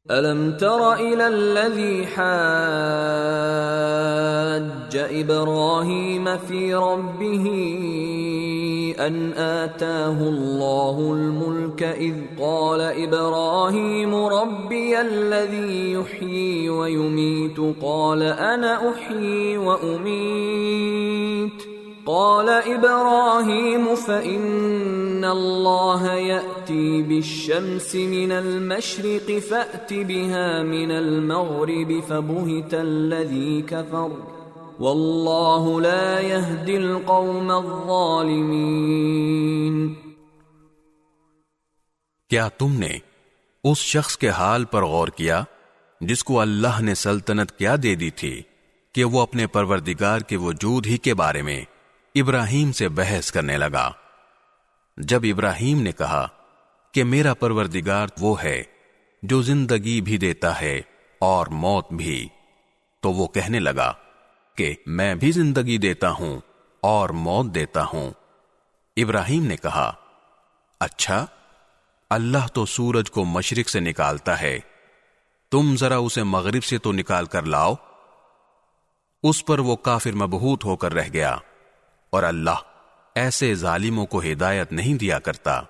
अलम तरा इलल्लज़ी हज्ज इब्राहीम फ़ी रब्बिही अन आताहुल्लाहुल मुल्क इज़ क़ाल इब्राहीम रब्बियल्लज़ी युह्यी व युमीतु क़ाल अना उह्यी व उमीत क़ाल इब्राहीम फ़इन्नल्लाह यअती बिश्शम्सि मिनल मशरिक़ि फ़अति बिहा मिनल मग़रिबि फ़बुहितल्लज़ी कफ़र वल्लाहु ला यहदिल क़ौमज़्ज़ालिमीन। क्या तुमने उस शख्स के हाल पर गौर किया जिसको अल्लाह ने सल्तनत क्या दे दी थी कि वो अपने परवरदिगार के वजूद ही के बारे में इब्राहीम से बहस करने लगा। जब इब्राहीम ने कहा कि मेरा परवरदिगार वो है जो जिंदगी भी देता है और मौत भी, तो वो कहने लगा कि मैं भी जिंदगी देता हूं और मौत देता हूं। इब्राहीम ने कहा, अच्छा, अल्लाह तो सूरज को मशरिक से निकालता है, तुम जरा उसे मगरिब से तो निकाल कर लाओ। उस पर वो काफिर मबहूत होकर रह गया और अल्लाह ऐसे जालिमों को हिदायत नहीं दिया करता।